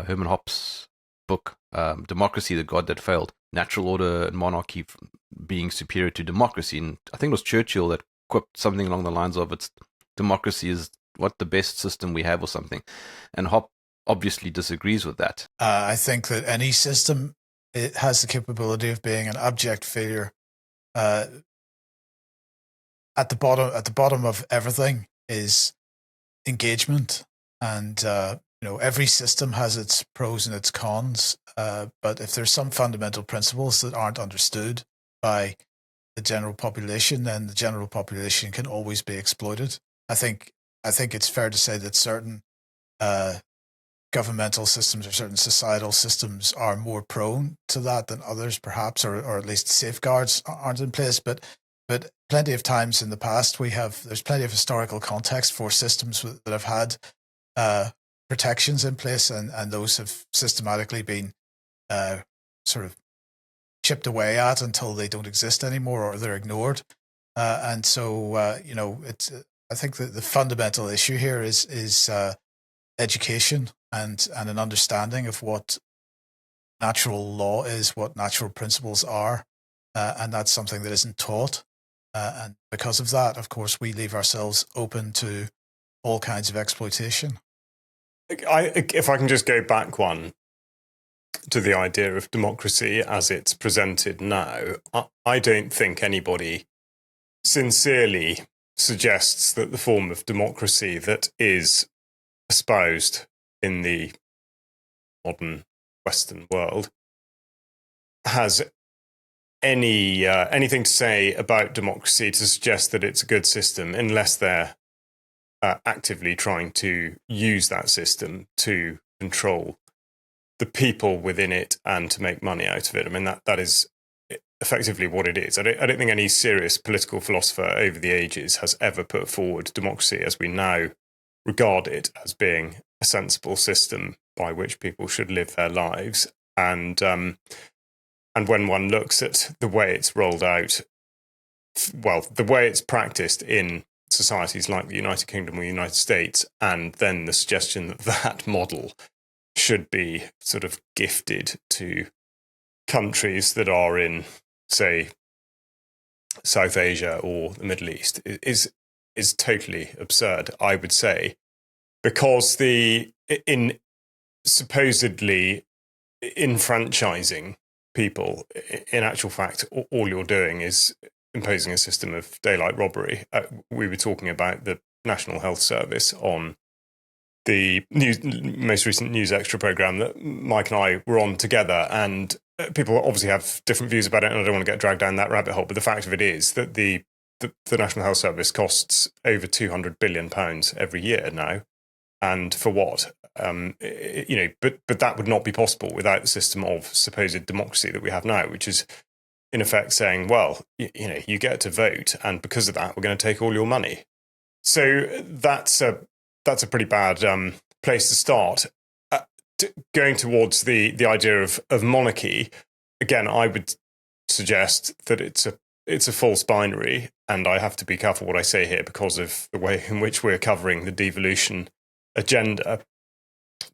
Herman Hoppes book, Democracy, the God That Failed, natural order and monarchy being superior to democracy. And I think it was Churchill that quipped something along the lines of, it's democracy is what the best system we have or something. And Hoppe obviously disagrees with that. I think that any system, it has the capability of being an abject failure. At the bottom of everything is engagement, and every system has its pros and its cons. But if there's some fundamental principles that aren't understood by the general population, then the general population can always be exploited. I think it's fair to say that certain governmental systems or certain societal systems are more prone to that than others, perhaps, or at least safeguards aren't in place. But plenty of times in the past, there's plenty of historical context for systems that have had protections in place, and those have systematically been sort of chipped away at until they don't exist anymore or they're ignored. And so, it's. I think that the fundamental issue here is education and an understanding of what natural law is, what natural principles are, and that's something that isn't taught. And because of that, of course, we leave ourselves open to all kinds of exploitation. If I can just go back one to the idea of democracy as it's presented now, I don't think anybody sincerely suggests that the form of democracy that is espoused in the modern Western world has anything to say about democracy to suggest that it's a good system, unless they're actively trying to use that system to control the people within it and to make money out of it. I mean, that is effectively what it is. I don't think any serious political philosopher over the ages has ever put forward democracy as we now regard it as being a sensible system by which people should live their lives. And when one looks at the way it's rolled out, well, the way it's practiced in societies like the United Kingdom or the United States, and then the suggestion that that model should be sort of gifted to countries that are in, say, South Asia or the Middle East is totally absurd, I would say, because in supposedly enfranchising people, in actual fact, all you're doing is imposing a system of daylight robbery. We were talking about the National Health Service on the most recent News Extra program that Mike and I were on together, and people obviously have different views about it, and I don't want to get dragged down that rabbit hole, but the fact of it is that the National Health Service costs over £200 billion every year now. And for what? But that would not be possible without the system of supposed democracy that we have now, which is in effect saying, well, you get to vote, and because of that, we're going to take all your money. So that's a pretty bad place to start. Going towards the idea of monarchy, again, I would suggest that it's a false binary, and I have to be careful what I say here because of the way in which we're covering the devolution agenda.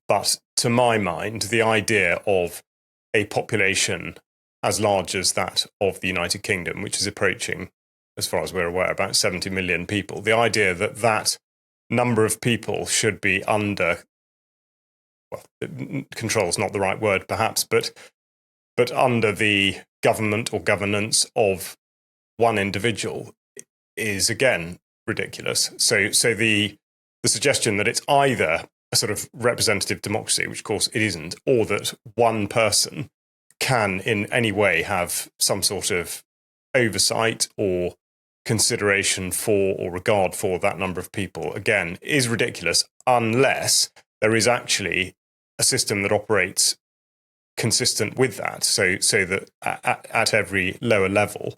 But to my mind, the idea of a population as large as that of the United Kingdom, which is approaching, as far as we're aware, about 70 million people, the idea that that number of people should be under, well, control is not the right word perhaps, but under the government or governance of one individual is, again, ridiculous. So the suggestion that it's either a sort of representative democracy, which of course it isn't, or that one person can in any way have some sort of oversight or consideration for or regard for that number of people, again, is ridiculous unless there is actually a system that operates consistent with that. So that at every lower level,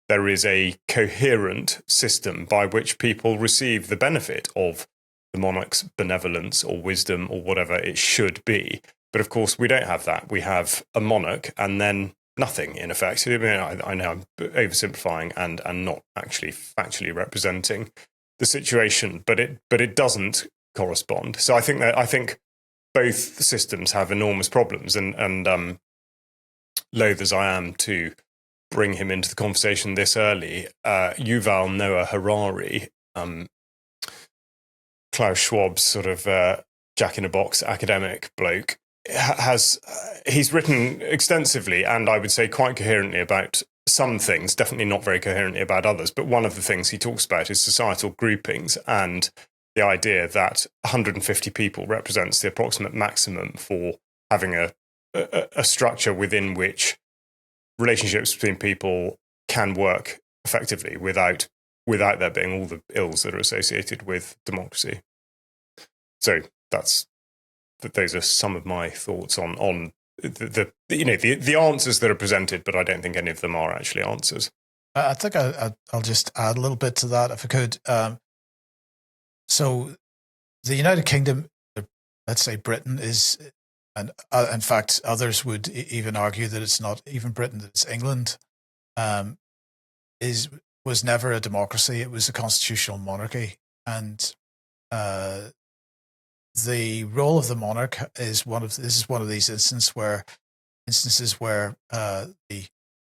there is a coherent system by which people receive the benefit of the monarch's benevolence or wisdom or whatever it should be. But of course, we don't have that. We have a monarch and then nothing, in effect. I mean, I know I'm oversimplifying and not actually factually representing the situation, but it doesn't correspond. So I think both systems have enormous problems, and loath as I am to bring him into the conversation this early, Yuval Noah Harari, Klaus Schwab's sort of jack-in-a-box academic bloke, he's written extensively and I would say quite coherently about some things, definitely not very coherently about others, but one of the things he talks about is societal groupings and the idea that 150 people represents the approximate maximum for having a structure within which relationships between people can work effectively without there being all the ills that are associated with democracy. So those are some of my thoughts on the answers that are presented, but I don't think any of them are actually answers. I think I'll just add a little bit to that if I could. So the United Kingdom, let's say Britain, is, and in fact others would even argue that it's not even Britain, that it's England, was never a democracy. It was a constitutional monarchy, and the role of the monarch is one of these instances where the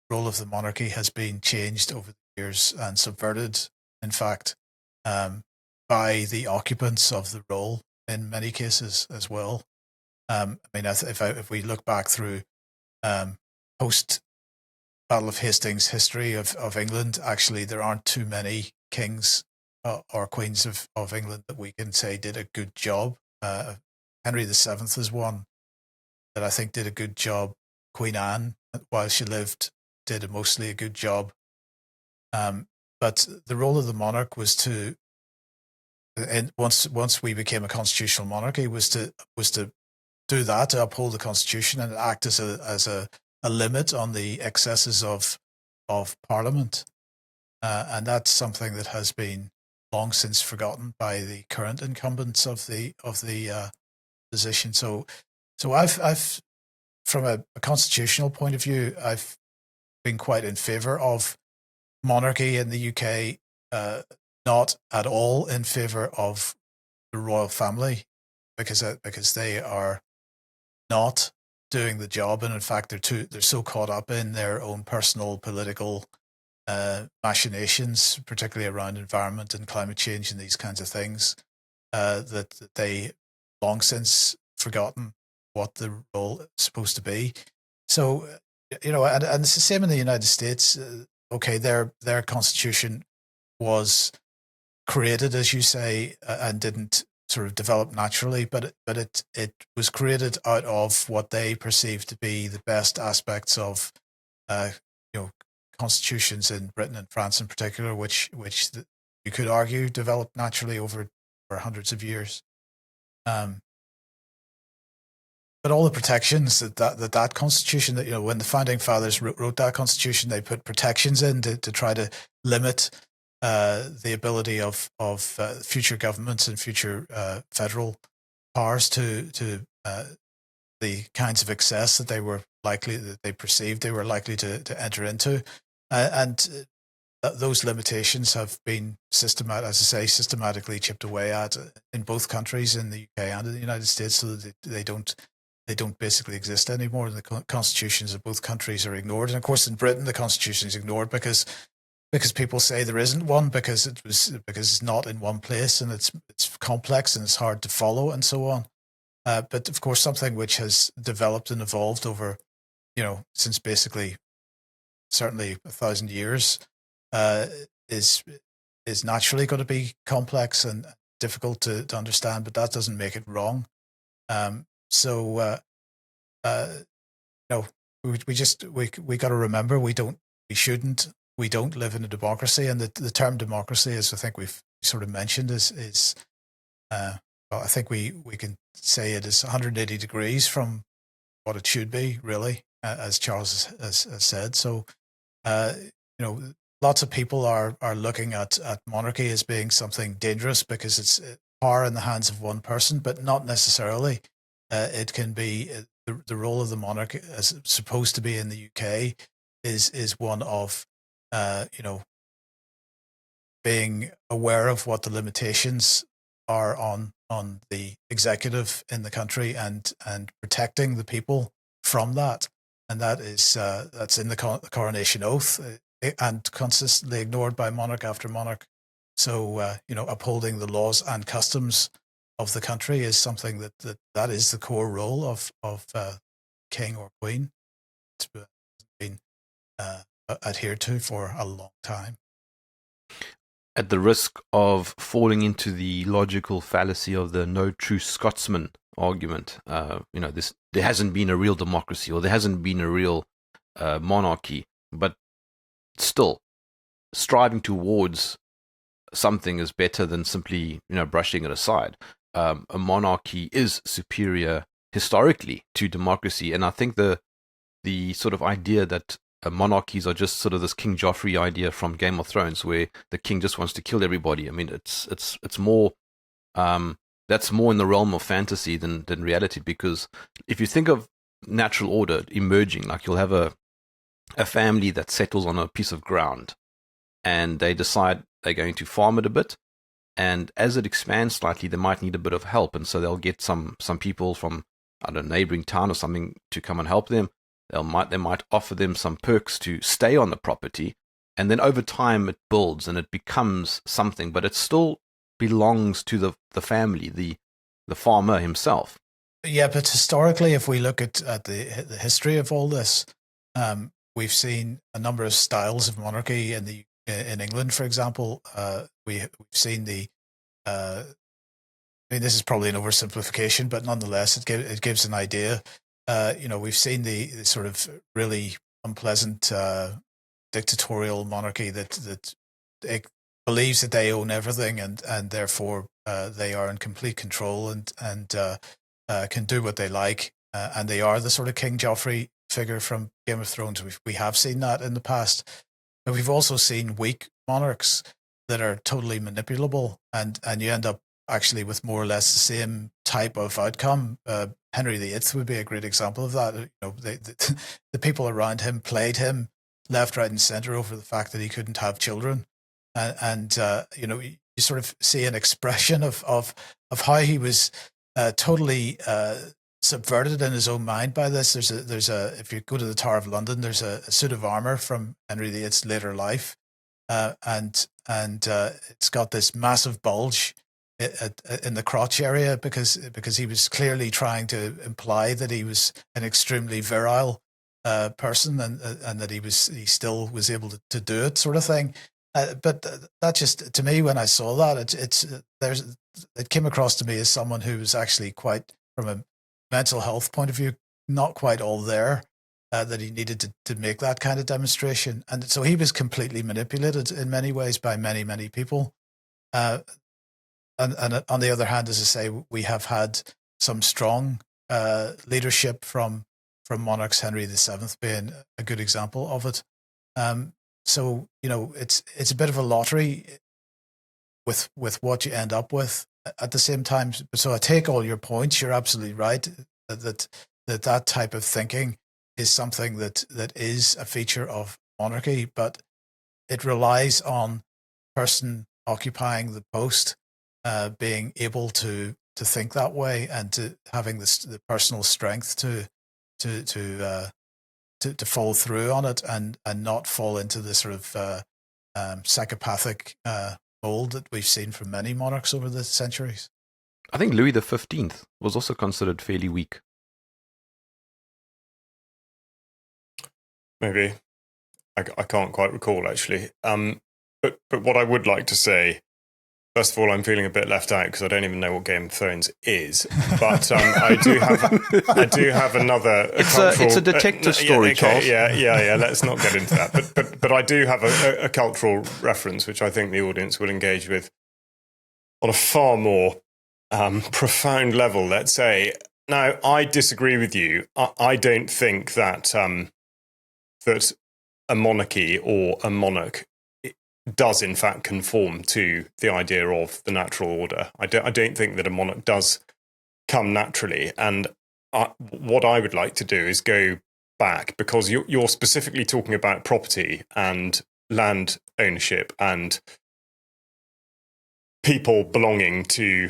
role of the monarchy has been changed over the years and subverted, in fact, by the occupants of the role in many cases as well. I mean, if we look back through post Battle of Hastings history of England, actually there aren't too many kings or queens of England that we can say did a good job. Henry VII is one that I think did a good job. Queen Anne, while she lived, did mostly a good job. But the role of the monarch was to, and once we became a constitutional monarchy, was to do that, to uphold the constitution and act as a limit on the excesses of Parliament, and that's something that has been long since forgotten by the current incumbents of the position. So I've from a constitutional point of view, I've been quite in favour of monarchy in the UK, not at all in favour of the royal family, because they are not doing the job, and in fact they're so caught up in their own personal political machinations, particularly around environment and climate change and these kinds of things, that they long since forgotten what the role is supposed to be. So, and it's the same in the United States. Okay, their constitution was created, as you say, and didn't sort of develop naturally, but it was created out of what they perceived to be the best aspects of constitutions in Britain and France in particular, which you could argue developed naturally over hundreds of years. But all the protections that constitution, that when the founding fathers wrote that constitution, they put protections in to try to limit the ability of future governments and future federal powers to the kinds of excess that they perceived they were likely to enter into, and those limitations have been systematically chipped away at in both countries, in the UK and in the United States, so that they don't basically exist anymore. The constitutions of both countries are ignored, and of course in Britain the constitution is ignored because people say there isn't one, because it's not in one place, and it's complex and it's hard to follow and so on. But of course, something which has developed and evolved over, since basically certainly 1,000 years, is naturally going to be complex and difficult to understand. But that doesn't make it wrong. We got to remember we don't live in a democracy, and the term democracy, as I think we've sort of mentioned, is I think we can say it is 180 degrees from what it should be, really, as Charles has said. So, lots of people are looking at monarchy as being something dangerous because it's power in the hands of one person, but not necessarily. It can be the role of the monarch, as it's supposed to be in the UK, is one of being aware of what the limitations are on on the executive in the country and protecting the people from that. And that is that's in the coronation oath and consistently ignored by monarch after monarch. So upholding the laws and customs of the country is something that is the core role of king or queen. It's been adhered to for a long time. At the risk of falling into the logical fallacy of the no true Scotsman argument, there hasn't been a real democracy or there hasn't been a real monarchy, but still striving towards something is better than simply brushing it aside. A monarchy is superior historically to democracy, and I think the sort of idea that monarchies are just sort of this King Joffrey idea from Game of Thrones, where the king just wants to kill everybody. I mean, it's more that's more in the realm of fantasy than reality. Because if you think of natural order emerging, like you'll have a family that settles on a piece of ground, and they decide they're going to farm it a bit, and as it expands slightly, they might need a bit of help, and so they'll get some people from, I don't know, neighboring town or something to come and help them. They might offer them some perks to stay on the property, and then over time it builds and it becomes something, but it still belongs to the family, the farmer himself. Yeah, but historically, if we look at the history of all this, we've seen a number of styles of monarchy in England, for example. We've seen the I mean, this is probably an oversimplification, but nonetheless, it gives an idea. We've seen the sort of really unpleasant dictatorial monarchy that it believes that they own everything and therefore they are in complete control and can do what they like, and they are the sort of King Joffrey figure from Game of Thrones. We have seen that in the past, but we've also seen weak monarchs that are totally manipulable, and you end up actually with more or less the same type of outcome. Henry VIII would be a great example of that. The people around him played him left, right, and center over the fact that he couldn't have children, and you sort of see an expression of how he was totally subverted in his own mind by this. There's a if you go to the Tower of London, there's a suit of armor from Henry VIII's later life, and it's got this massive bulge in the crotch area because he was clearly trying to imply that he was an extremely virile person and that he still was able to do it, sort of thing. But that just, to me, when I saw that, it came across to me as someone who was actually quite, from a mental health point of view, not quite all there. That he needed to make that kind of demonstration, and so he was completely manipulated in many ways by many, many people. And on the other hand, as I say, we have had some strong leadership from monarchs, Henry VII being a good example of it. So it's a bit of a lottery with what you end up with. At the same time, so I take all your points. You're absolutely right that type of thinking is something that is a feature of monarchy, but it relies on person occupying the post being able to think that way and to having the personal strength to follow through on it and not fall into the sort of psychopathic mold that we've seen from many monarchs over the centuries. I think Louis XV was also considered fairly weak. Maybe. I can't quite recall, actually. But what I would like to say, first of all, I'm feeling a bit left out because I don't even know what Game of Thrones is. But I do have another. It's a detective story, okay, Charles. Yeah. Let's not get into that. But I do have a cultural reference, which I think the audience will engage with on a far more profound level. Let's say. Now, I disagree with you. I don't think that that a monarchy or a monarch does in fact conform to the idea of the natural order. I don't think that a monarch does come naturally. And what I would like to do is go back, because you're specifically talking about property and land ownership and people belonging to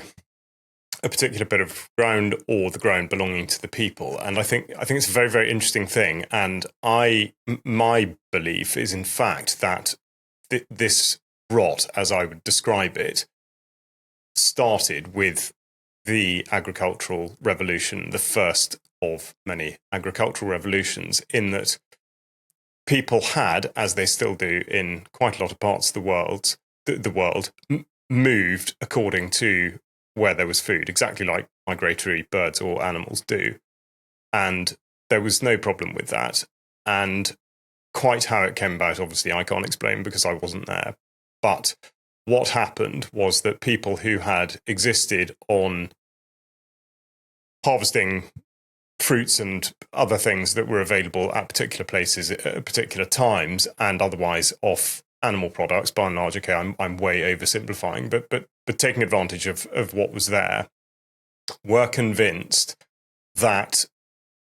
a particular bit of ground or the ground belonging to the people. And I think it's a very, very interesting thing. And my belief is, in fact, that this rot, as I would describe it, started with the agricultural revolution, the first of many agricultural revolutions, in that people had, as they still do in quite a lot of parts of the world, moved according to where there was food, exactly like migratory birds or animals do. And there was no problem with that. And quite how it came about, obviously, I can't explain because I wasn't there. But what happened was that people who had existed on harvesting fruits and other things that were available at particular places at particular times, and otherwise off animal products, by and large, okay, I'm way oversimplifying, but taking advantage of what was there, were convinced that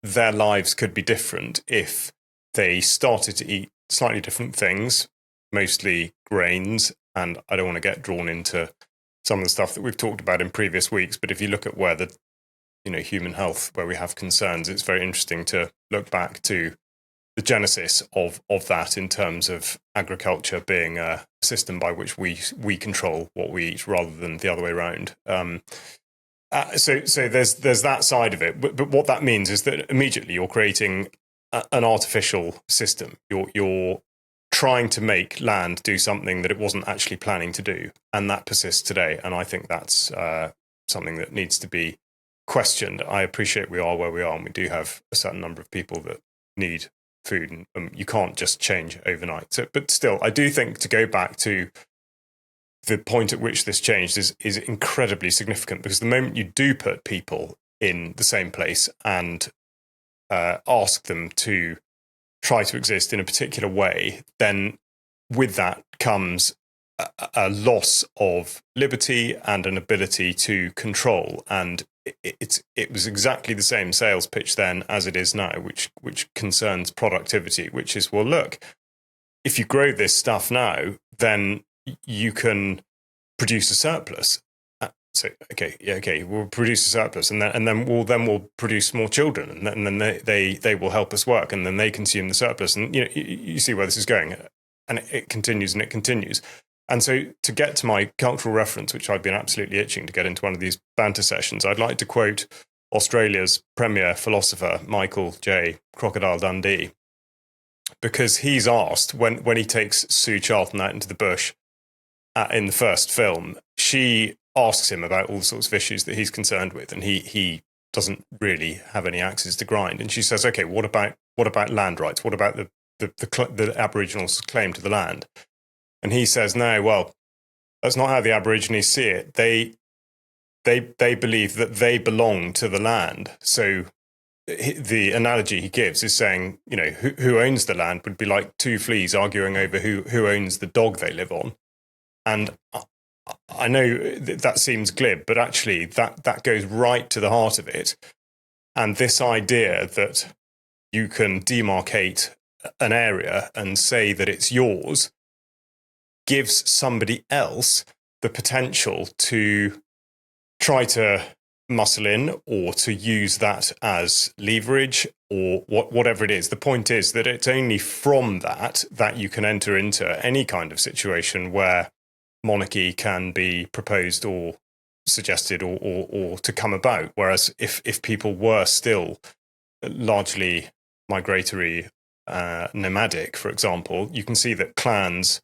their lives could be different if they started to eat slightly different things, mostly grains. And I don't want to get drawn into some of the stuff that we've talked about in previous weeks, but if you look at where the human health, where we have concerns, it's very interesting to look back to the genesis of that in terms of agriculture being a system by which we control what we eat rather than the other way around. So there's that side of it, but what that means is that immediately you're creating an artificial system. You're trying to make land do something that it wasn't actually planning to do, and that persists today. And I think that's something that needs to be questioned. I appreciate we are where we are, and we do have a certain number of people that need food, and you can't just change overnight. So, but still, I do think to go back to the point at which this changed is incredibly significant, because the moment you do put people in the same place and ask them to try to exist in a particular way, then with that comes a loss of liberty and an ability to control. And it was exactly the same sales pitch then as it is now, which concerns productivity, which is, well, look, if you grow this stuff now, then you can produce a surplus. So okay, we'll produce a surplus, and then we'll produce more children, and then they will help us work, and then they consume the surplus, and you see where this is going, and it continues and it continues. And so, to get to my cultural reference, which I've been absolutely itching to get into one of these banter sessions, I'd like to quote Australia's premier philosopher, Michael J. Crocodile Dundee, because he's asked, when he takes Sue Charlton out into the bush in the first film, she asks him about all sorts of issues that he's concerned with, and he doesn't really have any axes to grind. And she says, okay, what about land rights? What about the Aboriginals' claim to the land? And he says, no, well, that's not how the Aborigines see it. They believe that they belong to the land. So the analogy he gives is saying, who owns the land would be like two fleas arguing over who owns the dog they live on. And I know that seems glib, but actually that goes right to the heart of it. And this idea that you can demarcate an area and say that it's yours gives somebody else the potential to try to muscle in or to use that as leverage or whatever it is. The point is that it's only from that you can enter into any kind of situation where monarchy can be proposed or suggested or to come about. Whereas if people were still largely migratory, nomadic, for example, you can see that clans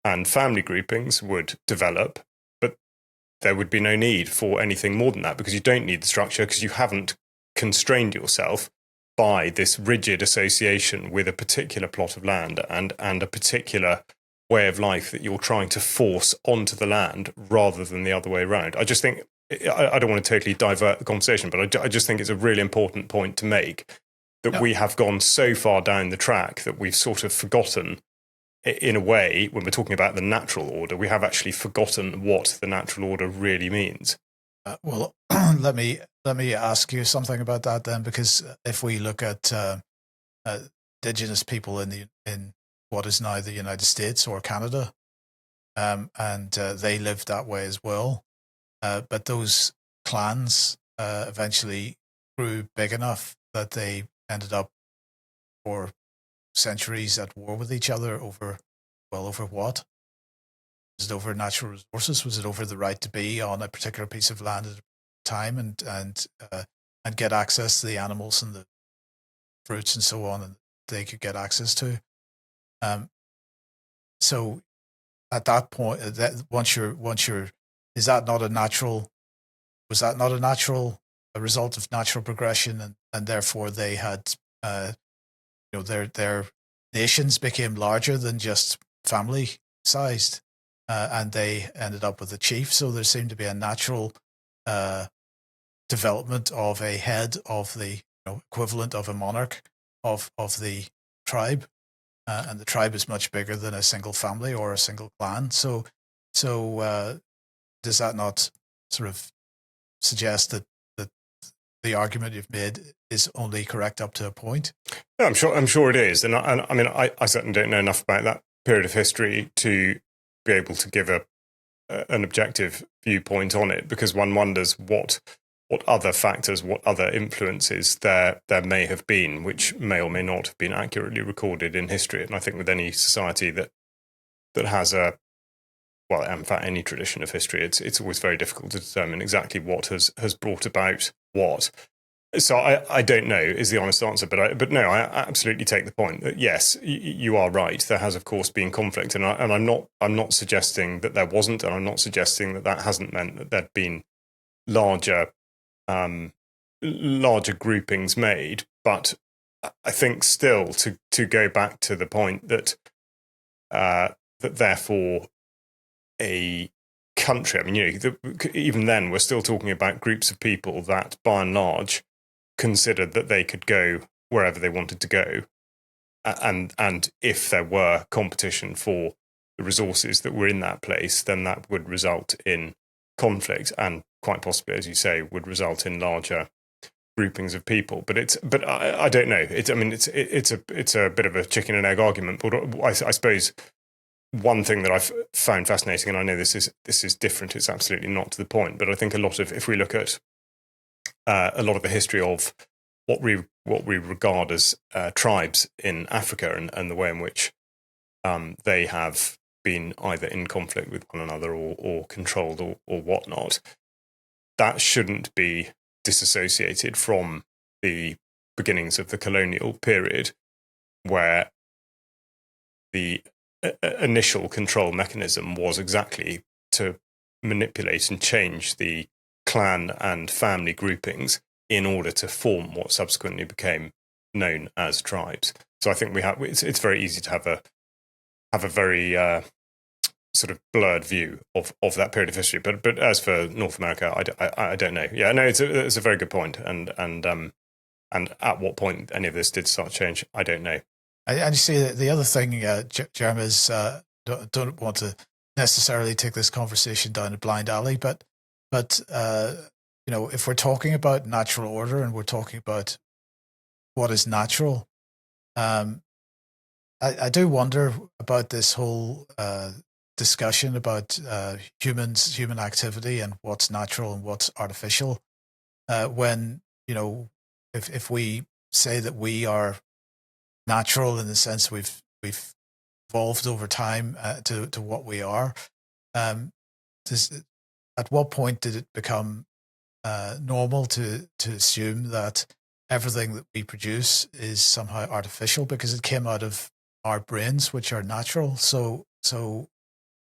and family groupings would develop, but there would be no need for anything more than that, because you don't need the structure, because you haven't constrained yourself by this rigid association with a particular plot of land and a particular way of life that you're trying to force onto the land rather than the other way around. I just think, I don't want to totally divert the conversation, but I just think it's a really important point to make, that we have gone so far down the track that we've sort of forgotten, in a way, when we're talking about the natural order, we have actually forgotten what the natural order really means. Well, let me ask you something about that then, because if we look at indigenous people in what is now the United States or Canada, and they live that way as well, but those clans eventually grew big enough that they ended up for centuries at war with each other over what? Was it over natural resources? Was it over the right to be on a particular piece of land at a time and get access to the animals and the fruits and so on, and they could get access to? So at that point, that once you're, is that not a natural? Was that not a result of natural progression, and therefore they had, their nations became larger than just family sized, and they ended up with a chief. So there seemed to be a natural development of a head of the equivalent of a monarch of the tribe, and the tribe is much bigger than a single family or a single clan. So does that not sort of suggest that the argument you've made is only correct up to a point? No, I'm sure it is, and I mean I certainly don't know enough about that period of history to be able to give an objective viewpoint on it, because one wonders what other factors, what other influences there may have been, which may or may not have been accurately recorded in history. And I think with any society that has in fact, any tradition of history, it's always very difficult to determine exactly what has brought about what. So I don't know is the honest answer, but no, I absolutely take the point that yes, you are right. There has of course been conflict, and I'm not suggesting that there wasn't, and I'm not suggesting that hasn't meant that there'd been larger groupings made. But I think still to go back to the point that that therefore a country, I mean, even then we're still talking about groups of people that by and large considered that they could go wherever they wanted to go, and if there were competition for the resources that were in that place, then that would result in conflict, and quite possibly, as you say, would result in larger groupings of people. But I don't know. It's a bit of a chicken and egg argument. But I suppose one thing that I've found fascinating, and I know this is different, it's absolutely not to the point, but I think if we look at a lot of the history of what we regard as tribes in Africa, and the way in which they have been either in conflict with one another or controlled or whatnot, that shouldn't be disassociated from the beginnings of the colonial period, where the initial control mechanism was exactly to manipulate and change the clan and family groupings in order to form what subsequently became known as tribes. So I think it's very easy to have a very sort of blurred view of that period of history. But as for North America, I don't know. Yeah, no, it's a very good point, and at what point any of this did start to change, I don't know. And you see, the other thing, Jerm, is don't want to necessarily take this conversation down a blind alley, but if we're talking about natural order and we're talking about what is natural, I do wonder about this whole discussion about human activity and what's natural and what's artificial. When if we say that we are natural in the sense we've evolved over time to what we are, at what point did it become normal to assume that everything that we produce is somehow artificial because it came out of our brains, which are natural? So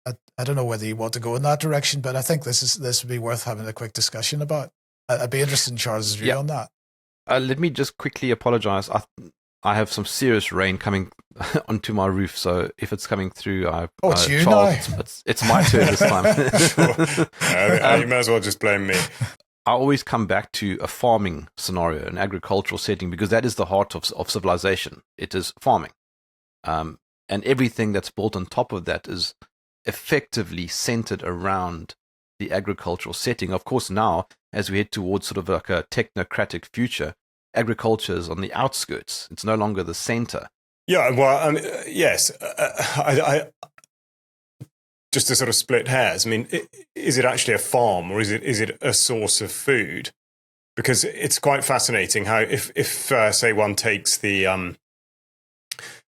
I don't know whether you want to go in that direction, but I think this would be worth having a quick discussion about. I'd be interested in Charles's view on that. Let me just quickly apologize. I have some serious rain coming onto my roof, so if it's coming through, it's you Charles, now. It's my turn this time. Sure. You may as well just blame me. I always come back to a farming scenario, an agricultural setting, because that is the heart of civilization. It is farming. And everything that's built on top of that is effectively centered around the agricultural setting. Of course, now, as we head towards sort of like a technocratic future, agriculture is on the outskirts. It's no longer the center. Yeah, well, yes. just to sort of split hairs, I mean, is it actually a farm, or is it a source of food? Because it's quite fascinating how if say one takes the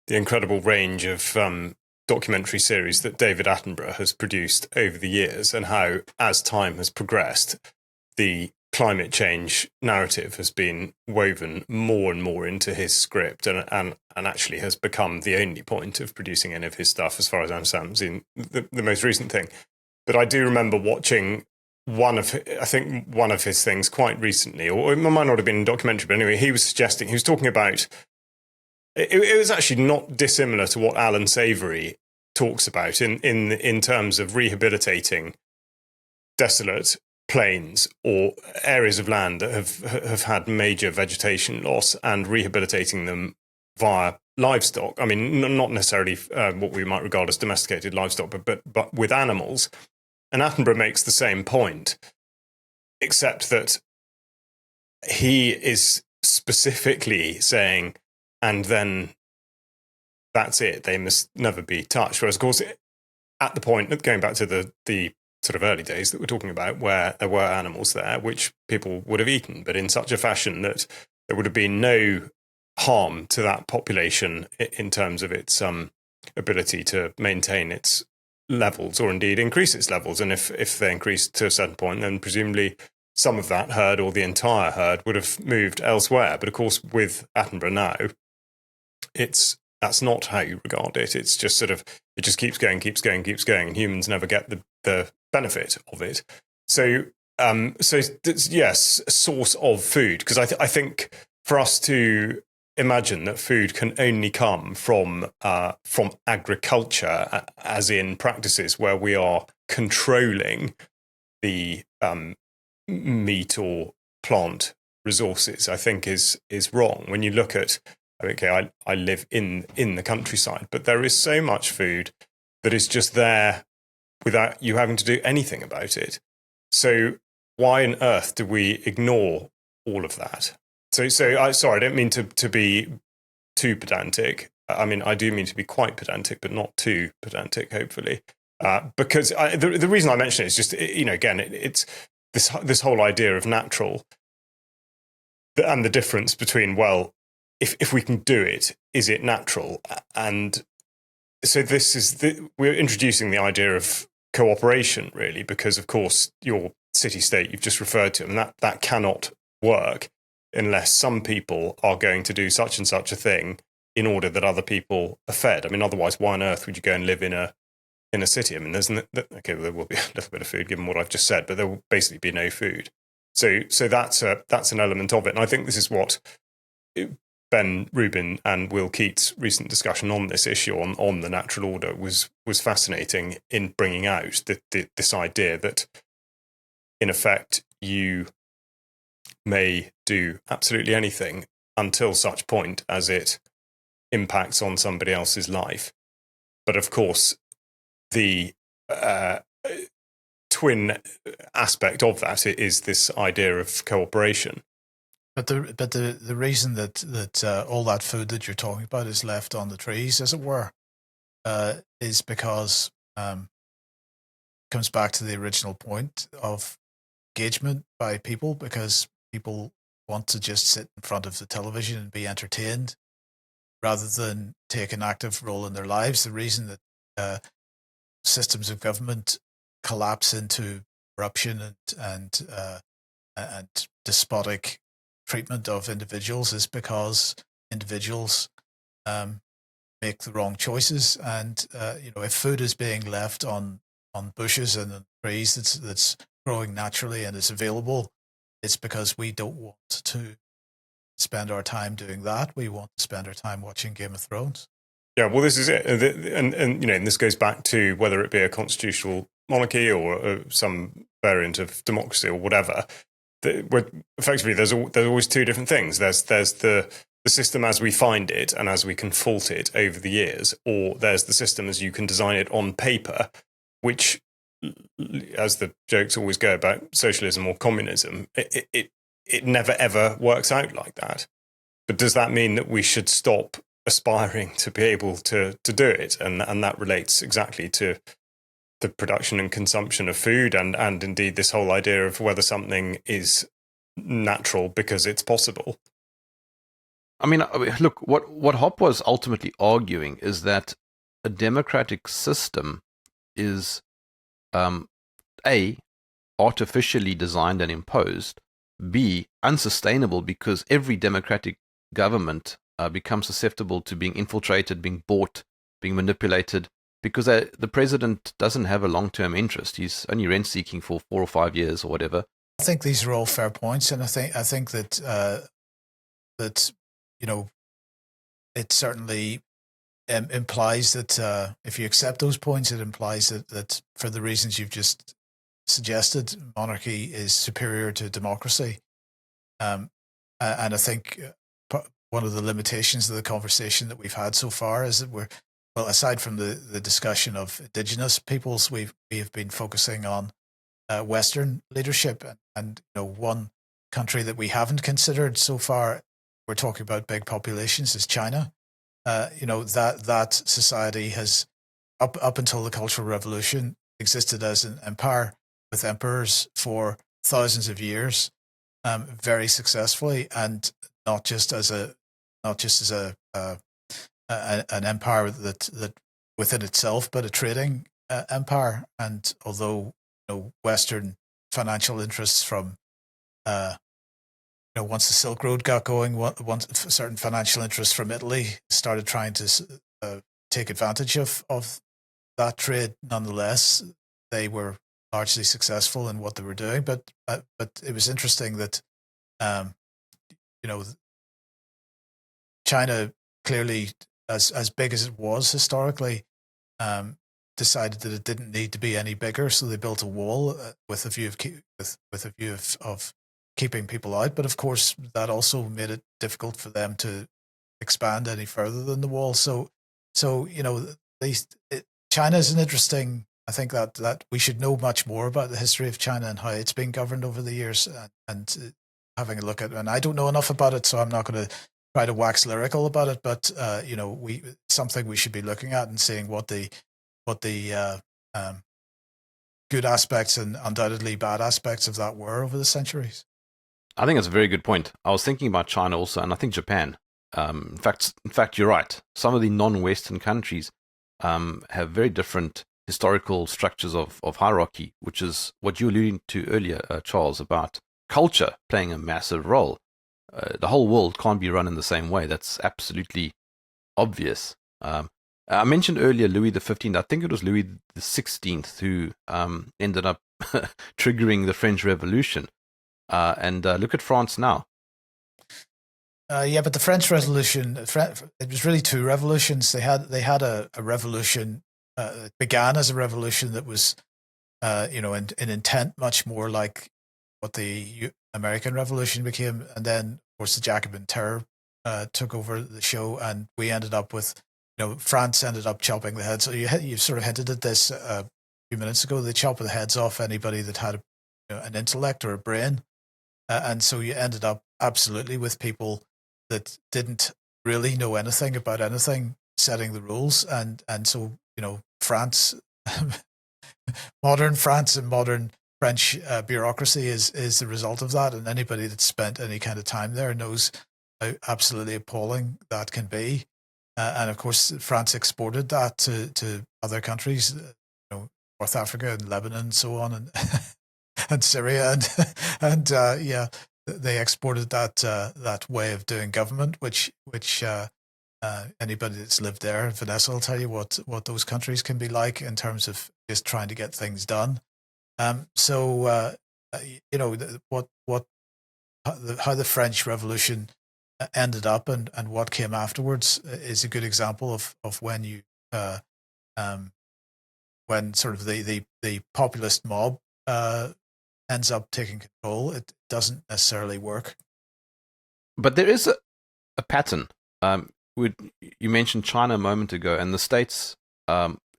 incredible range of documentary series that David Attenborough has produced over the years, and how as time has progressed, the climate change narrative has been woven more and more into his script, and actually has become the only point of producing any of his stuff, as far as I understand, in the most recent thing. But I do remember watching one of his things quite recently, or it might not have been a documentary, but anyway, he was talking about, it was actually not dissimilar to what Alan Savory talks about in terms of rehabilitating desolate plains or areas of land that have had major vegetation loss, and rehabilitating them via livestock. I mean, not necessarily what we might regard as domesticated livestock, but with animals. And Attenborough makes the same point, except that he is specifically saying, and then that's it, they must never be touched. Whereas, of course, at the point, going back to the sort of early days that we're talking about, where there were animals there which people would have eaten, but in such a fashion that there would have been no harm to that population in terms of its ability to maintain its levels, or indeed increase its levels. And if they increased to a certain point, then presumably some of that herd, or the entire herd, would have moved elsewhere. But of course, with Attenborough now, that's not how you regard it. It's just sort of, it just keeps going, and humans never get the benefit of it. So yes, a source of food, because I think for us to imagine that food can only come from agriculture, as in practices where we are controlling the meat or plant resources, I think is wrong. When you look at, okay, I live in the countryside, but there is so much food that is just there without you having to do anything about it. So why on earth do we ignore all of that? Sorry, I don't mean to be too pedantic. I mean, I do mean to be quite pedantic, but not too pedantic, hopefully. Because the reason I mention it is just, again, it's this whole idea of natural, and the difference between, well, if we can do it, is it natural? And so we're introducing the idea of cooperation, really, because, of course, your city-state you've just referred to, and that cannot work unless some people are going to do such and such a thing in order that other people are fed. I mean, otherwise, why on earth would you go and live in a city? I mean, there will be a little bit of food given what I've just said, but there will basically be no food. So that's an element of it, and I think this is what Ben Rubin and Will Keats' recent discussion on this issue on the natural order was fascinating, in bringing out this idea that, in effect, you may do absolutely anything until such point as it impacts on somebody else's life. But of course, the twin aspect of that is this idea of cooperation. But the reason that all that food that you're talking about is left on the trees, as it were, is because it comes back to the original point of engagement by people, because people want to just sit in front of the television and be entertained rather than take an active role in their lives. The reason that systems of government collapse into corruption and despotic treatment of individuals is because individuals make the wrong choices. And if food is being left on bushes and trees that's growing naturally and is available, it's because we don't want to spend our time doing that. We want to spend our time watching Game of Thrones. Yeah, well, this is it, and this goes back to whether it be a constitutional monarchy or some variant of democracy or whatever. Effectively, there's always two different things. There's the system as we find it and as we can fault it over the years, or there's the system as you can design it on paper, which, as the jokes always go about socialism or communism, it never ever works out like that. But does that mean that we should stop aspiring to be able to do it? And that relates exactly to the production and consumption of food, and indeed this whole idea of whether something is natural because it's possible. I mean, look, what Hop was ultimately arguing is that a democratic system is A, artificially designed and imposed, B, unsustainable because every democratic government becomes susceptible to being infiltrated, being bought, being manipulated, because the president doesn't have a long-term interest. He's only rent-seeking for 4 or 5 years or whatever. I think these are all fair points, and I think that that it certainly implies that if you accept those points, it implies that for the reasons you've just suggested, monarchy is superior to democracy. And I think one of the limitations of the conversation that we've had so far is that aside from the discussion of indigenous peoples, we have been focusing on Western leadership, and one country that we haven't considered so far, we're talking about big populations, is China. That society has up until the Cultural Revolution existed as an empire with emperors for thousands of years, very successfully, and not just as an empire that within itself, but a trading empire. And although Western financial interests from once the Silk Road got going, once certain financial interests from Italy started trying to take advantage of that trade, nonetheless, they were largely successful in what they were doing. But it was interesting that China clearly, as big as it was historically, decided that it didn't need to be any bigger, so they built a wall with a view of keeping people out. But of course, that also made it difficult for them to expand any further than the wall. So China is an interesting. I think that we should know much more about the history of China and how it's been governed over the years, and having a look at it. And I don't know enough about it, so I'm not going to try to wax lyrical about it. But something we should be looking at and seeing what the good aspects and undoubtedly bad aspects of that were over the centuries. I think that's a very good point. I was thinking about China also, and I think Japan. In fact, you're right. Some of the non-Western countries have very different historical structures of hierarchy, which is what you alluded to earlier, Charles, about culture playing a massive role. The whole world can't be run in the same way. That's absolutely obvious. I mentioned earlier Louis XV. I think it was Louis XVI who ended up triggering the French Revolution. And look at France now. But the French Revolution, it was really two revolutions. They had a revolution. It began as a revolution that was, in intent much more like what the American Revolution became, and then of course the Jacobin Terror took over the show, and we ended up with, France ended up chopping the heads. So you sort of hinted at this a few minutes ago. They chop the heads off anybody that had an intellect or a brain, and so you ended up absolutely with people that didn't really know anything about anything setting the rules, and so France, modern France and modern French bureaucracy is the result of that, and anybody that's spent any kind of time there knows how absolutely appalling that can be. And of course, France exported that to other countries, North Africa and Lebanon and so on, and and Syria, and they exported that way of doing government, which anybody that's lived there, Vanessa will tell you what those countries can be like in terms of just trying to get things done. How the French Revolution ended up and what came afterwards is a good example of when you when sort of the populist mob ends up taking control. It doesn't necessarily work. But there is a pattern. You mentioned China a moment ago, and the States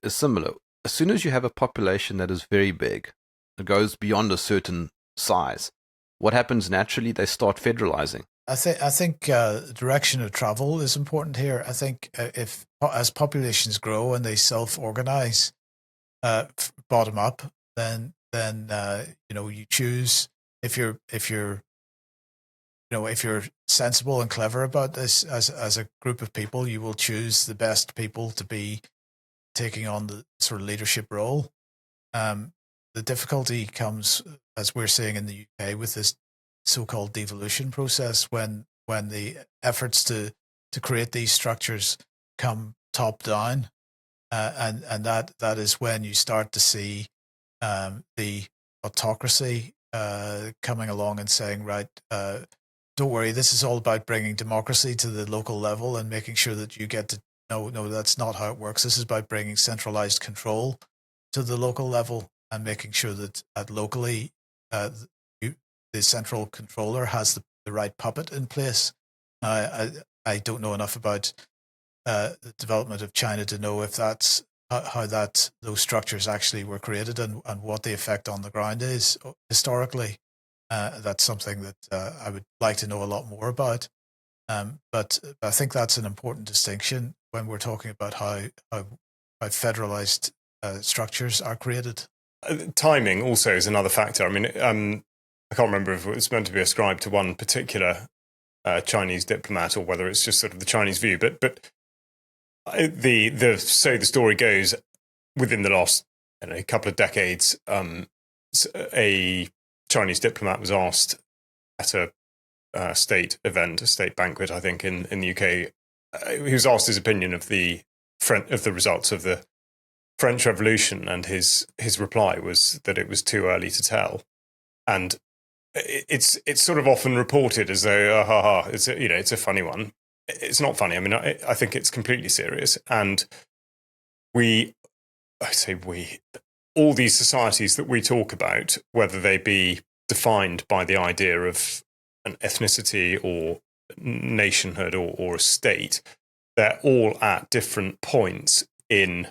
is similar. As soon as you have a population that is very big, it goes beyond a certain size, what happens naturally? They start federalizing. I think direction of travel is important here. I think if as populations grow and they self-organize, bottom up, then you choose if you're if you're sensible and clever about this as a group of people, you will choose the best people to be taking on the sort of leadership role. The difficulty comes, as we're seeing in the UK, with this so-called devolution process, when the efforts to create these structures come top down, and that is when you start to see the autocracy coming along and saying, right, don't worry, this is all about bringing democracy to the local level and making sure that you get to no, that's not how it works. This is about bringing centralized control to the local level and making sure that locally the central controller has the right puppet in place. I don't know enough about the development of China to know if that's how those structures actually were created and what the effect on the ground is historically. That's something that I would like to know a lot more about. But I think that's an important distinction when we're talking about how federalized structures are created. Timing also is another factor. I mean, I can't remember if it was meant to be ascribed to one particular Chinese diplomat or whether it's just sort of the Chinese view. But the story goes, within the last couple of decades, a Chinese diplomat was asked at a state event, a state banquet, I think, in the UK. He was asked his opinion of the results of the French Revolution, and his reply was that it was too early to tell. And it's sort of often reported as though it's a funny one. It's not funny. I mean, I think it's completely serious. And all these societies that we talk about, whether they be defined by the idea of an ethnicity or nationhood or a state, they're all at different points in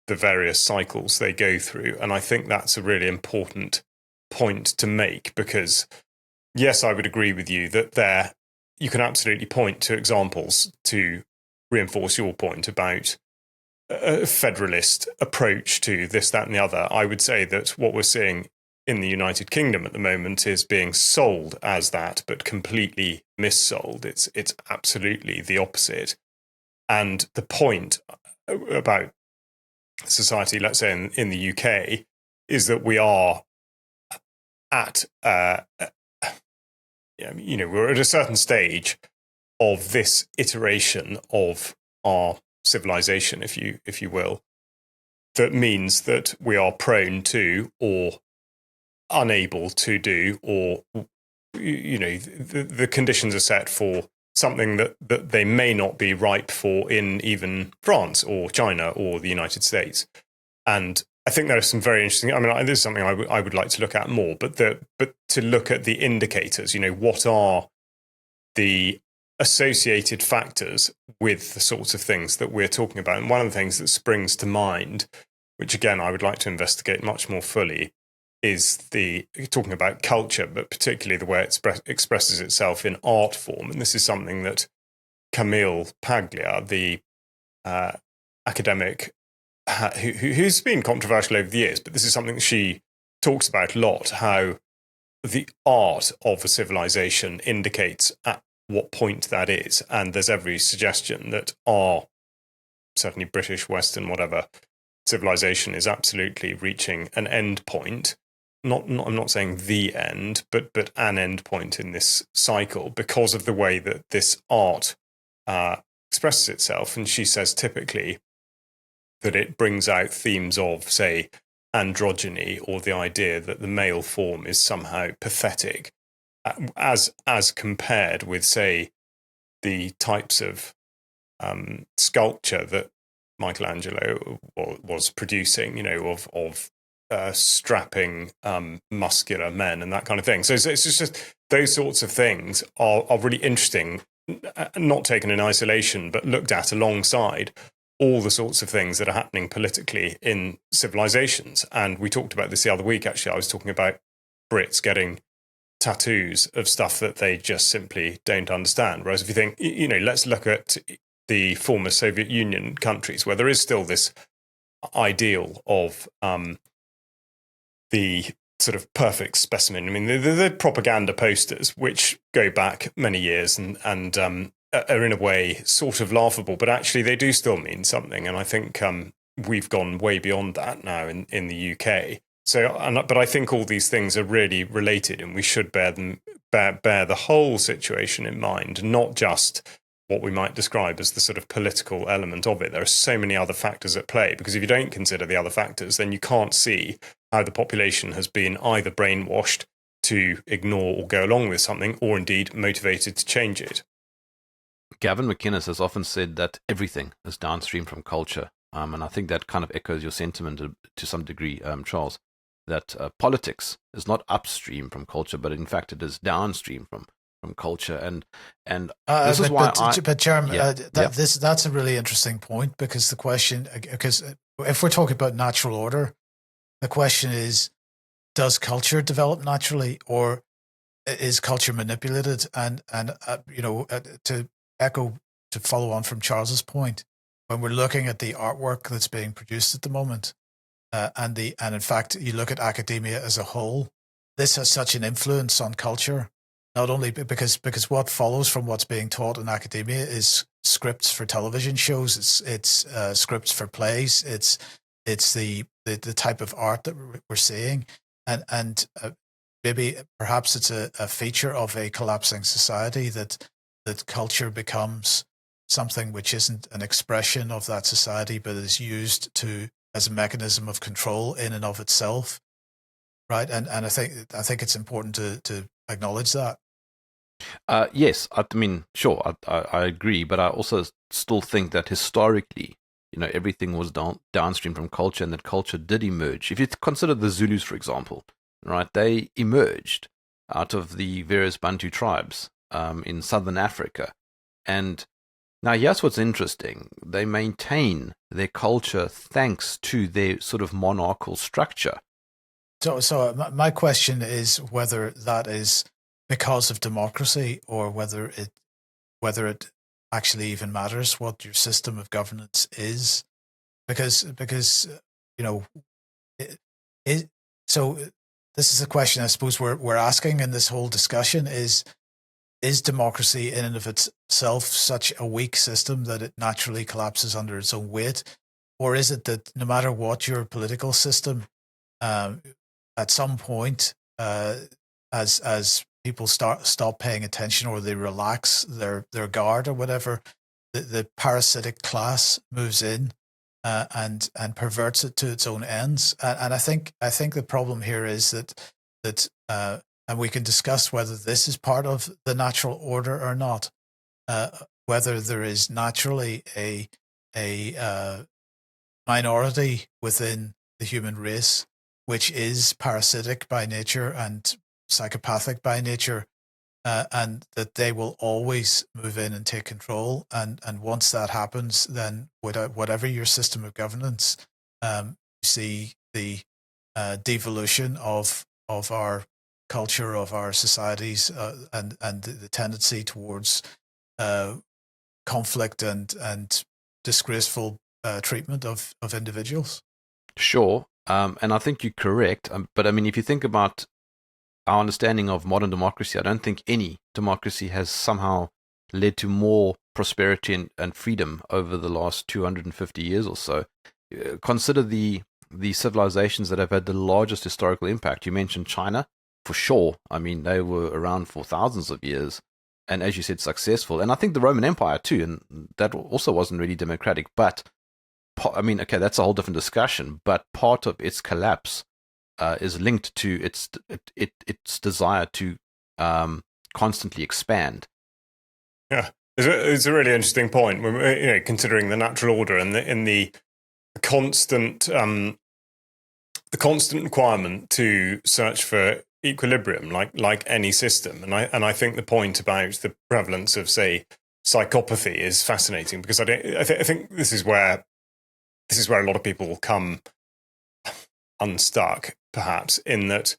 the various cycles they go through. And I think that's a really important point to make, because yes, I would agree with you that you can absolutely point to examples to reinforce your point about a federalist approach to this, that, and the other. I would say that what we're seeing in the United Kingdom at the moment is being sold as that, but completely missold. It's absolutely the opposite. And the point about society, let's say in the UK, is that we are at we're at a certain stage of this iteration of our civilization, if you will, that means that we are prone to or unable to do, or the conditions are set for something that they may not be ripe for in even France or China or the United States. And I think there are some very interesting. I mean, this is something I would like to look at more. But to look at the indicators, what are the associated factors with the sorts of things that we're talking about? And one of the things that springs to mind, which again I would like to investigate much more fully, is talking about culture, but particularly the way it expresses itself in art form. And this is something that Camille Paglia, the academic who's been controversial over the years, but this is something that she talks about a lot, how the art of a civilization indicates at what point that is. And there's every suggestion that our, certainly British, Western, whatever, civilization is absolutely reaching an end point. I'm not saying the end, but an end point in this cycle because of the way that this art expresses itself. And she says typically that it brings out themes of, say, androgyny, or the idea that the male form is somehow pathetic, as compared with, say, the types of sculpture that Michelangelo was producing, of strapping muscular men and that kind of thing. So it's just those sorts of things are really interesting, not taken in isolation, but looked at alongside all the sorts of things that are happening politically in civilizations. And we talked about this the other week, actually. I was talking about Brits getting tattoos of stuff that they just simply don't understand. Whereas if you think, let's look at the former Soviet Union countries where there is still this ideal of the sort of perfect specimen. I mean, the propaganda posters, which go back many years and are in a way sort of laughable, but actually they do still mean something. And I think we've gone way beyond that now in the UK. So, but I think all these things are really related, and we should bear the whole situation in mind, not just what we might describe as the sort of political element of it. There are so many other factors at play, because if you don't consider the other factors, then you can't see how the population has been either brainwashed to ignore or go along with something, or indeed motivated to change it. Gavin McInnes has often said that everything is downstream from culture. And I think that kind of echoes your sentiment to some degree, Charles, that politics is not upstream from culture, but in fact it is downstream from culture. And this is why but Jerm, yeah. that's a really interesting point, because the question, because if we're talking about natural order, the question is, does culture develop naturally, or is culture manipulated? And to follow on from Charles's point, when we're looking at the artwork that's being produced at the moment, and in fact you look at academia as a whole, this has such an influence on culture. Not only because what follows from what's being taught in academia is scripts for television shows, it's scripts for plays, it's the type of art that we're seeing, and maybe perhaps it's a feature of a collapsing society that culture becomes something which isn't an expression of that society, but is used as a mechanism of control in and of itself, right? And I think it's important to acknowledge that. Yes, I mean, sure, I agree, but I also still think that historically, everything was downstream from culture, and that culture did emerge. If you consider the Zulus, for example, right, they emerged out of the various Bantu tribes in southern Africa. And now here's what's interesting. They maintain their culture thanks to their sort of monarchical structure. So my question is whether that is because of democracy, or whether it actually even matters what your system of governance is, because so this is a question I suppose we're asking in this whole discussion: is democracy in and of itself such a weak system that it naturally collapses under its own weight, or is it that no matter what your political system, at some point, as people stop paying attention, or they relax their guard or whatever, the parasitic class moves in, and perverts it to its own ends. And I think the problem here is that and we can discuss whether this is part of the natural order or not, whether there is naturally a minority within the human race which is parasitic by nature and psychopathic by nature, and that they will always move in and take control. And once that happens, then whatever your system of governance, you see the devolution of our culture, of our societies, and the tendency towards conflict and disgraceful treatment of individuals. Sure, and I think you're correct. But I mean, if you think about our understanding of modern democracy, I don't think any democracy has somehow led to more prosperity and freedom over the last 250 years or so. Consider the civilizations that have had the largest historical impact. You mentioned China, for sure. I mean, they were around for thousands of years, and as you said, successful. And I think the Roman Empire too, and that also wasn't really democratic. But I mean, okay, that's a whole different discussion. But part of its collapse is linked to its desire to constantly expand. Yeah, it's a really interesting point. When considering the natural order and the constant requirement to search for equilibrium, like any system. And I think the point about the prevalence of, say, psychopathy is fascinating, because I think this is where a lot of people come unstuck, perhaps, in that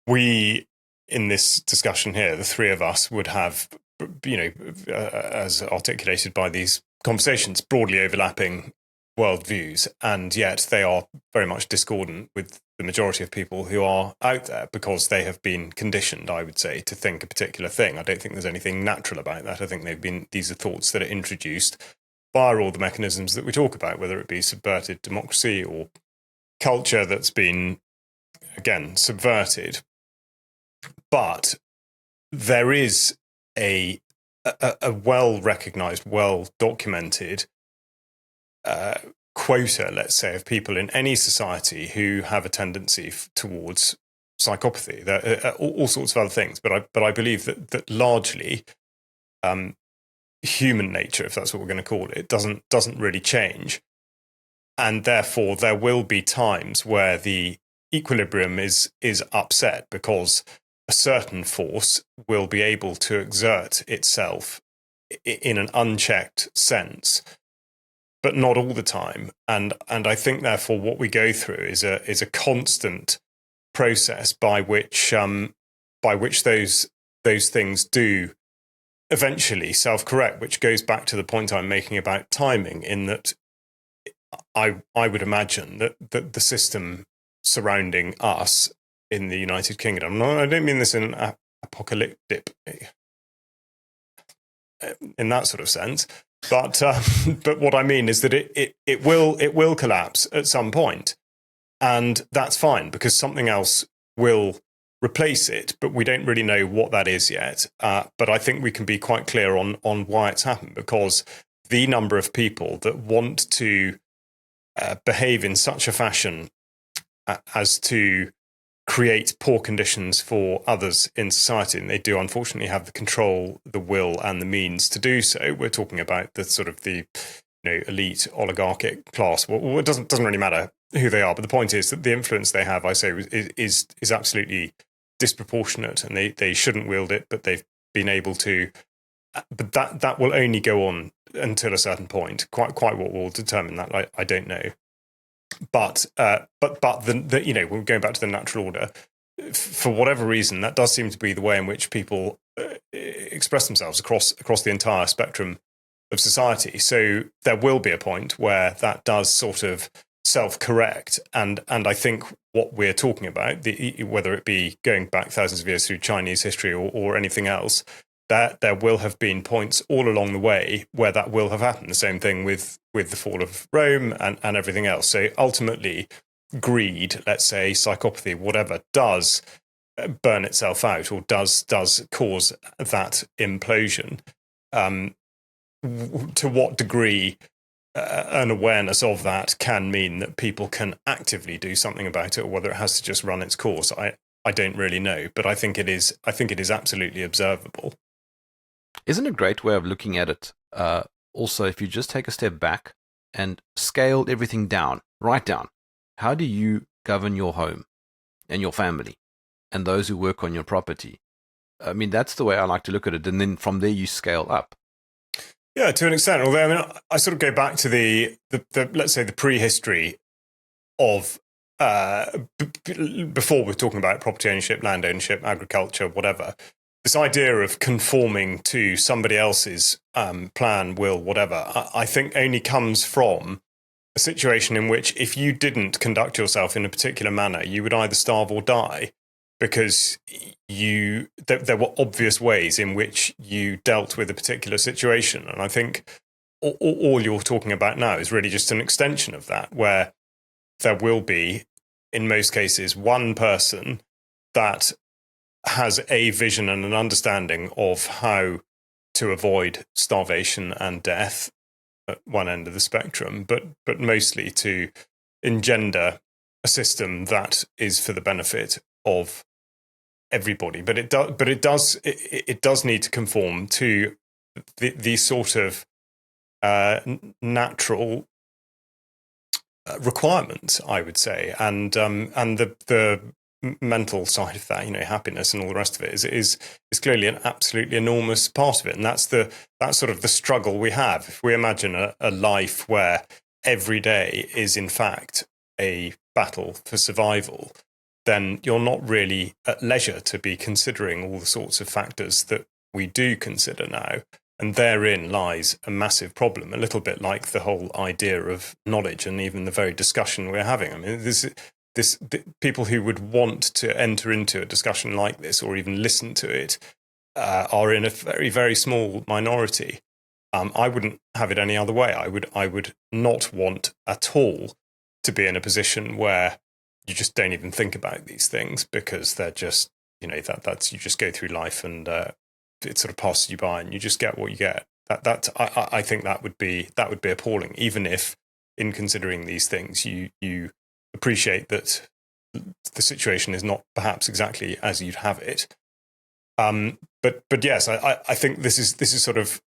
we, in this discussion here, the three of us would have, as articulated by these conversations, broadly overlapping worldviews, and yet they are very much discordant with the majority of people who are out there because they have been conditioned, I would say, to think a particular thing. I don't think there's anything natural about that. I think these are thoughts that are introduced via all the mechanisms that we talk about, whether it be subverted democracy or culture that's been, again, subverted. But there is a well-recognized, well-documented quota, let's say, of people in any society who have a tendency towards psychopathy. There are all sorts of other things, but I believe that largely human nature, if that's what we're going to call it, doesn't really change, and therefore there will be times where the equilibrium is upset because a certain force will be able to exert itself in an unchecked sense, but not all the time. And I think therefore what we go through is a constant process by which those things do eventually self-correct, which goes back to the point I'm making about timing, in that I would imagine that the system surrounding us in the United Kingdom, I don't mean this in an apocalyptic, in that sort of sense, but what I mean is that it will collapse at some point, and that's fine because something else will replace it, but we don't really know what that is yet. But I think we can be quite clear on why it's happened, because the number of people that want to behave in such a fashion as to create poor conditions for others in society, and they do unfortunately have the control, the will, and the means to do so. We're talking about the sort of the elite oligarchic class. Well, it doesn't really matter who they are, but the point is that the influence they have, I say, is absolutely disproportionate, and they shouldn't wield it, but they've been able to. But that will only go on until a certain point. Quite what will determine that, I don't know. But the we're going back to the natural order. For whatever reason, that does seem to be the way in which people express themselves across the entire spectrum of society. So there will be a point where that does sort of self-correct, and I think what we're talking about, whether it be going back thousands of years through Chinese history or anything else, that there will have been points all along the way where that will have happened. The same thing with the fall of Rome and everything else. So ultimately, greed, let's say, psychopathy, whatever, does burn itself out, or does cause that implosion. To what degree an awareness of that can mean that people can actively do something about it, or whether it has to just run its course, I don't really know. But I think it is absolutely observable. Isn't a great way of looking at it also, if you just take a step back and scale everything down, write down, how do you govern your home and your family and those who work on your property? I mean, that's the way I like to look at it. And then from there, you scale up. Yeah, to an extent. Although, I mean, I sort of go back to the let's say the prehistory of before we're talking about property ownership, land ownership, agriculture, whatever. This idea of conforming to somebody else's plan, will, whatever, I think only comes from a situation in which if you didn't conduct yourself in a particular manner, you would either starve or die, because there were obvious ways in which you dealt with a particular situation. And I think all you're talking about now is really just an extension of that, where there will be, in most cases, one person that has a vision and an understanding of how to avoid starvation and death at one end of the spectrum, but mostly to engender a system that is for the benefit of everybody. But it does need to conform to the sort of natural requirements, I would say, and the mental side of that, happiness and all the rest of it is clearly an absolutely enormous part of it. And that's sort of the struggle we have. If we imagine a life where every day is in fact a battle for survival, then you're not really at leisure to be considering all the sorts of factors that we do consider now. And therein lies a massive problem, a little bit like the whole idea of knowledge and even the very discussion we're having. I mean, people who would want to enter into a discussion like this or even listen to it are in a very, very small minority. I wouldn't have it any other way. I would not want at all to be in a position where you just don't even think about these things because they're just, that's you just go through life and it sort of passes you by and you just get what you get. I think that would be appalling, even if in considering these things you appreciate that the situation is not perhaps exactly as you'd have it. But yes, I think this is sort of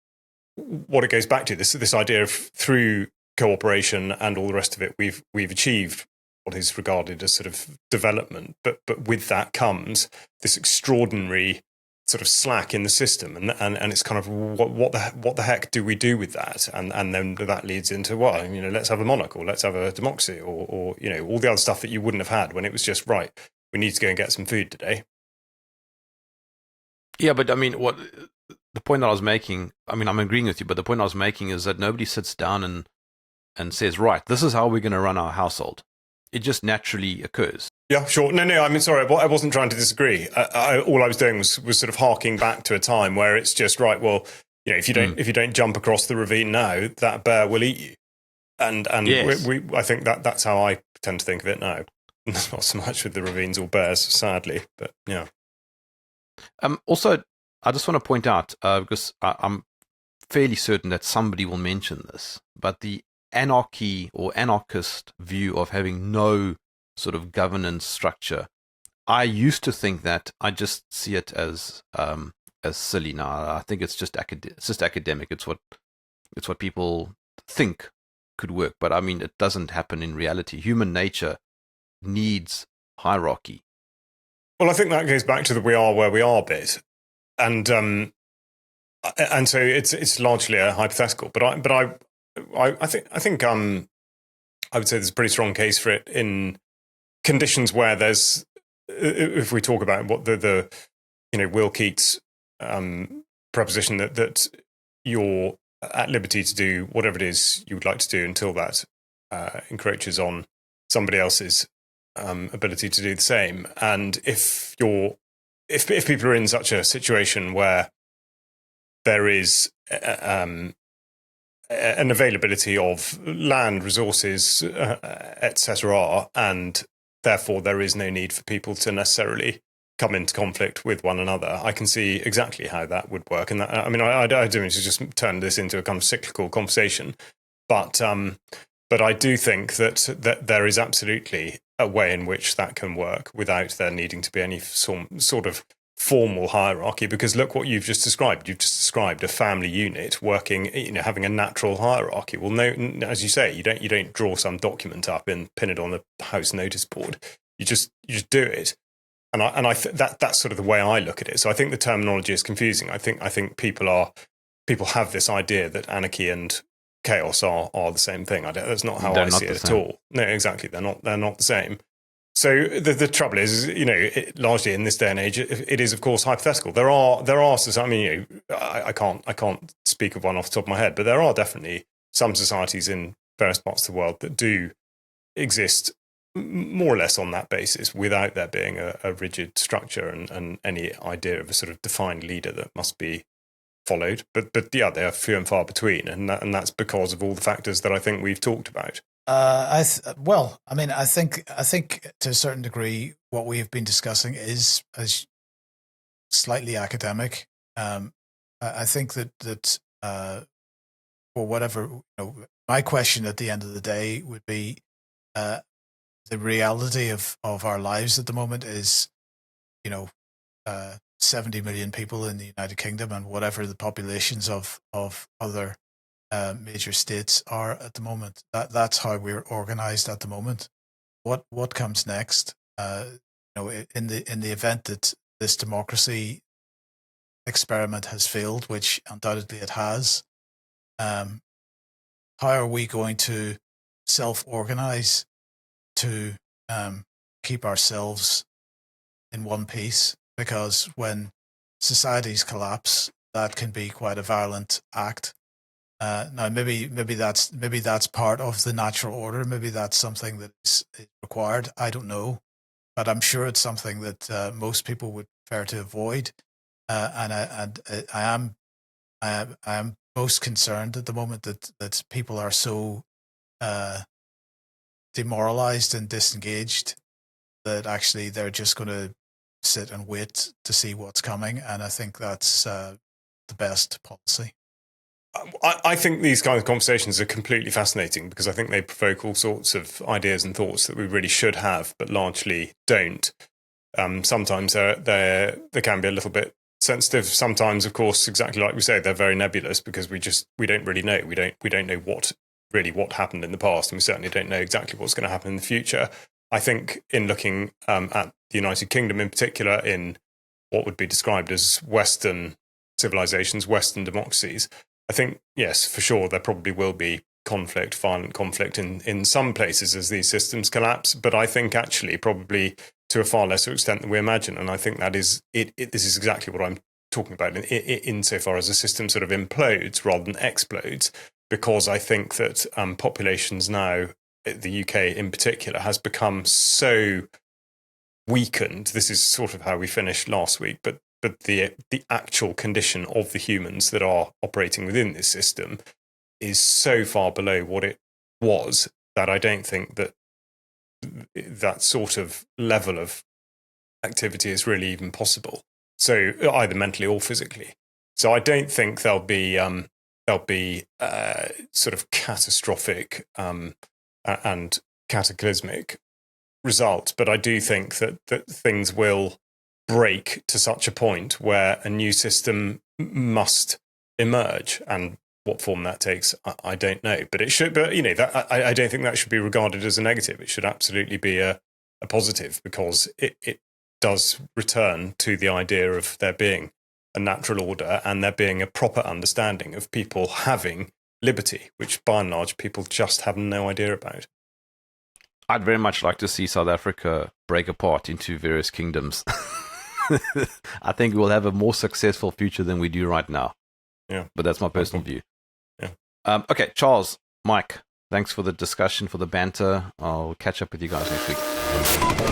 what it goes back to, this idea of through cooperation and all the rest of it, we've achieved what is regarded as sort of development, but with that comes this extraordinary sort of slack in the system, and it's kind of what the heck do we do with that? And then that leads into let's have a monarch or let's have a democracy or all the other stuff that you wouldn't have had when it was just right. We need to go and get some food today. Yeah, but I mean, the point that I was making, I mean, I'm agreeing with you, but the point I was making is that nobody sits down and says, right, this is how we're going to run our household. It just naturally occurs. Yeah, sure. No, I mean, sorry, I wasn't trying to disagree. All I was doing was sort of harking back to a time where it's just, right, well, if you don't jump across the ravine now, that bear will eat you. And yes. I think that's how I tend to think of it now. Not so much with the ravines or bears, sadly, but yeah. Also, I just want to point out, because I'm fairly certain that somebody will mention this, but the anarchy or anarchist view of having no sort of governance structure, I used to think that. I just see it as silly now. I think it's just academic. It's what people think could work, but I mean, it doesn't happen in reality. Human nature needs hierarchy. Well, I think that goes back to the "we are where we are" bit, and so it's largely a hypothetical. But I think I would say there's a pretty strong case for it in conditions where there's, if we talk about what the Will Keats proposition that you're at liberty to do whatever it is you would like to do until that encroaches on somebody else's ability to do the same. And if people are in such a situation where there is an availability of land, resources, etc., and therefore there is no need for people to necessarily come into conflict with one another, I can see exactly how that would work. And that, I mean, I don't mean to just turn this into a kind of cyclical conversation, but I do think that there is absolutely a way in which that can work without there needing to be any sort of formal hierarchy. Because look what you've just described. You've just described a family unit working, having a natural hierarchy. Well, no, as you say, you don't draw some document up and pin it on the house notice board. You just do it. And that's sort of the way I look at it. So I think the terminology is confusing. I think people have this idea that anarchy and chaos are the same thing. That's not how I see it at all. No, exactly. They're not the same. So the trouble is, largely in this day and age, it is of course hypothetical. There are I mean, I can't speak of one off the top of my head, but there are definitely some societies in various parts of the world that do exist more or less on that basis, without there being a rigid structure and any idea of a sort of defined leader that must be followed. But yeah, they are few and far between, and that's because of all the factors that I think we've talked about. I think to a certain degree, what we have been discussing is slightly academic. I think that for whatever, my question at the end of the day would be, the reality of our lives at the moment is, 70 million people in the United Kingdom and whatever the populations of other major states are at the moment. That's how we're organized at the moment. What comes next? In the event that this democracy experiment has failed, which undoubtedly it has, how are we going to self-organize to keep ourselves in one piece? Because when societies collapse, that can be quite a violent act. Now, maybe that's part of the natural order. Maybe that's something that is required. I don't know, but I'm sure it's something that most people would prefer to avoid. I am most concerned at the moment that people are so demoralized and disengaged that actually they're just going to sit and wait to see what's coming. And I think that's the best policy. I think these kind of conversations are completely fascinating because I think they provoke all sorts of ideas and thoughts that we really should have, but largely don't. Sometimes they can be a little bit sensitive. Sometimes, of course, exactly like we say, they're very nebulous because we don't really know. We don't know what happened in the past, and we certainly don't know exactly what's going to happen in the future. I think in looking at the United Kingdom in particular, in what would be described as Western civilizations, Western democracies, I think, yes, for sure, there probably will be violent conflict in some places as these systems collapse. But I think actually probably to a far lesser extent than we imagine. And I think that is it. This is exactly what I'm talking about insofar as a system sort of implodes rather than explodes, because I think that populations now, the UK in particular, has become so weakened. This is sort of how we finished last week, but the actual condition of the humans that are operating within this system is so far below what it was that I don't think that sort of level of activity is really even possible. So either mentally or physically. So I don't think there'll be sort of catastrophic and cataclysmic results, but I do think that things will break to such a point where a new system must emerge, and what form that takes, I don't know. But it should. But I don't think that should be regarded as a negative. It should absolutely be a positive, because it does return to the idea of there being a natural order and there being a proper understanding of people having liberty, which by and large people just have no idea about. I'd very much like to see South Africa break apart into various kingdoms. I think we'll have a more successful future than we do right now. Yeah. But that's my personal view. Yeah. Okay, Charles, Mike, thanks for the discussion, for the banter. I'll catch up with you guys next week.